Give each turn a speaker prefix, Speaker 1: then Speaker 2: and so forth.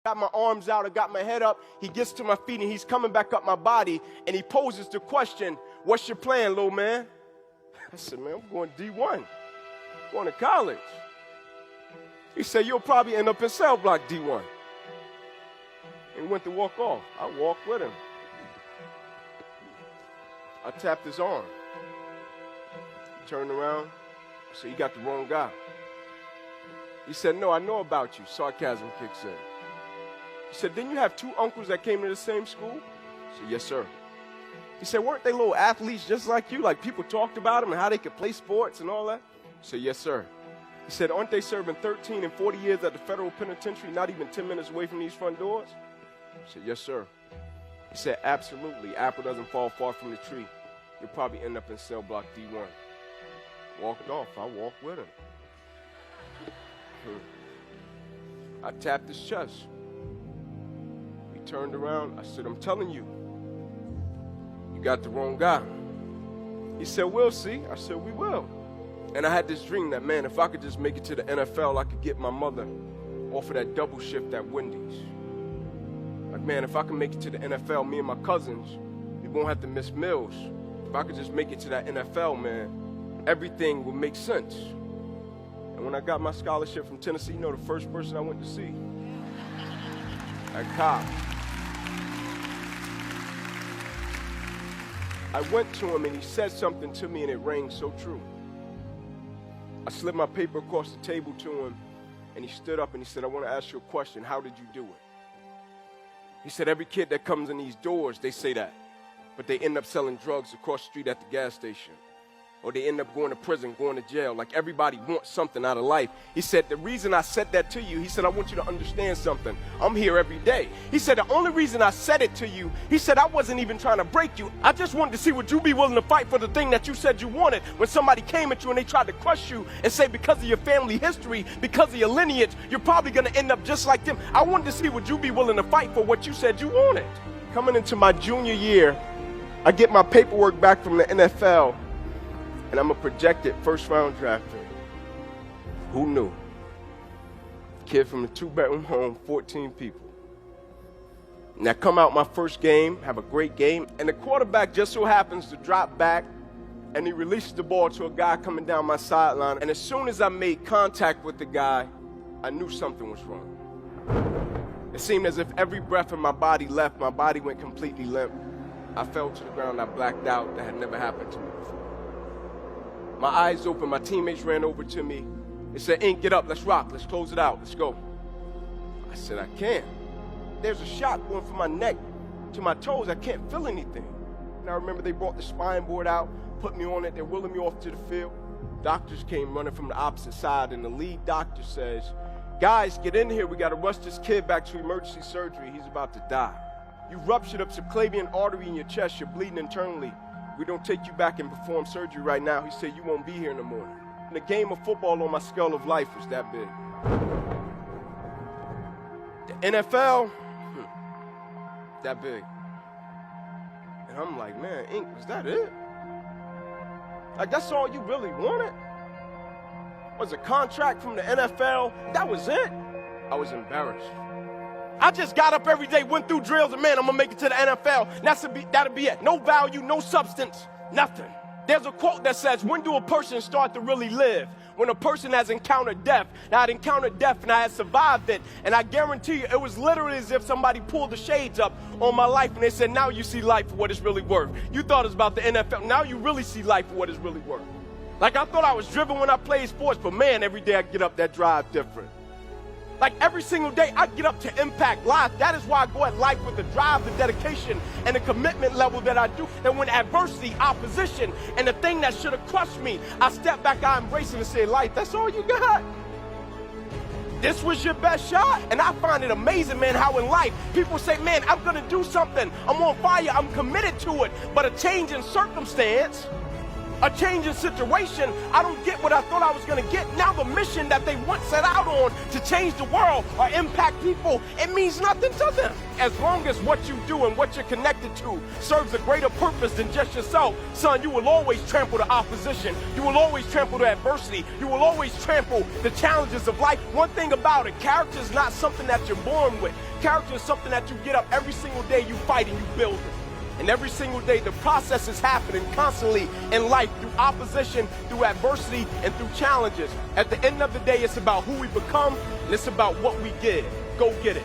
Speaker 1: Got my arms out, I got my head up. He gets to my feet and he's coming back up my body and he poses the question, "What's your plan, little man?" I said, "Man, I'm going D1. I'm going to college." He said, "You'll probably end up in cell block D1. And he went to walk off. I walked with him. I tapped his arm. He turned around. I said, "You got the wrong guy." He said, "No, I know about you." Sarcasm kicks in. He said, "Didn't you have two uncles that came to the same school?" I said, "Yes, sir." He said, "Weren't they little athletes just like you? Like people talked about them and how they could play sports and all that?" I said, "Yes, sir." He said, "Aren't they serving 13 and 40 years at the federal penitentiary, not even 10 minutes away from these front doors?" I said, "Yes, sir." He said, "Absolutely. Apple doesn't fall far from the tree. You'll probably end up in cell block D1. Walked off. I walked with him. I tapped his chest. He turned around. I said, "I'm telling you, you got the wrong guy." He said, "We'll see." I said, "We will." And I had this dream that, man, if I could just make it to the NFL, I could get my mother off of that double shift at Wendy's. Like, man, if I can make it to the NFL, me and my cousins, we won't have to miss meals. If I could just make it to that NFL, man, everything would make sense. And when I got my scholarship from Tennessee, you know the first person I went to see? That cop. I went to him and he said something to me and it rang so true. I slipped my paper across the table to him and he stood up and he said, "I want to ask you a question. How did you do it?" He said, "Every kid that comes in these doors, they say that, but they end up selling drugs across the street at the gas station. Or they end up going to prison, going to jail. Like everybody wants something out of life." He said, "The reason I said that to you," he said, "I want you to understand something. I'm here every day." He said, "The only reason I said it to you," he said, "I wasn't even trying to break you. I just wanted to see would you be willing to fight for the thing that you said you wanted when somebody came at you and they tried to crush you and say because of your family history, because of your lineage, you're probably going to end up just like them. I wanted to see would you be willing to fight for what you said you wanted." Coming into my junior year, I get my paperwork back from the NFL. And I'm a projected first-round draft pick. Who knew? Kid from a two-bedroom home, 14 people. And I come out my first game, have a great game, and the quarterback just so happens to drop back, and he releases the ball to a guy coming down my sideline. And as soon as I made contact with the guy, I knew something was wrong. It seemed as if every breath in my body left, my body went completely limp. I fell to the ground, I blacked out. That had never happened to me before. My eyes open, my teammates ran over to me. They said, "Ink, get up, let's rock, let's close it out, let's go." I said, "I can't. There's a shot going from my neck to my toes, I can't feel anything." And I remember they brought the spine board out, put me on it, they're wheeling me off to the field. Doctors came running from the opposite side, and the lead doctor says, "Guys, get in here, we gotta rush this kid back to emergency surgery, he's about to die. You ruptured a subclavian artery in your chest, you're bleeding internally. We don't take you back and perform surgery right now." He said, "You won't be here in the morning." And the game of football on my skull of life was that big. The NFL, that big. And I'm like, man, Ink, was that it? Like, that's all you really wanted? Was a contract from the NFL? That was it? I was embarrassed. I just got up every day, went through drills, and man, I'm gonna make it to the NFL. That'll be it. No value, no substance, nothing. There's a quote that says, "When do a person start to really live?" When a person has encountered death. Now, I'd encountered death and I had survived it. And I guarantee you, it was literally as if somebody pulled the shades up on my life and they said, "Now you see life for what it's really worth. You thought it was about the NFL. Now you really see life for what it's really worth." Like, I thought I was driven when I played sports, but man, every day I get up, that drive different. Like every single day, I get up to impact life. That is why I go at life with the drive, the dedication, and the commitment level that I do. And when adversity, opposition, and the thing that should have crushed me, I step back, I embrace it and say, "Life, that's all you got? This was your best shot?" And I find it amazing, man, how in life, people say, "Man, I'm gonna do something. I'm on fire, I'm committed to it." But a change in circumstance a change in situation, I don't get what I thought I was going to get. Now the mission that they once set out on to change the world or impact people, it means nothing to them. As long as what you do and what you're connected to serves a greater purpose than just yourself, son, you will always trample the opposition. You will always trample the adversity. You will always trample the challenges of life. One thing about it, character is not something that you're born with. Character is something that you get up every single day, you fight and you build it. And every single day, the process is happening constantly in life through opposition, through adversity, and through challenges. At the end of the day, it's about who we become, and it's about what we give. Go get it.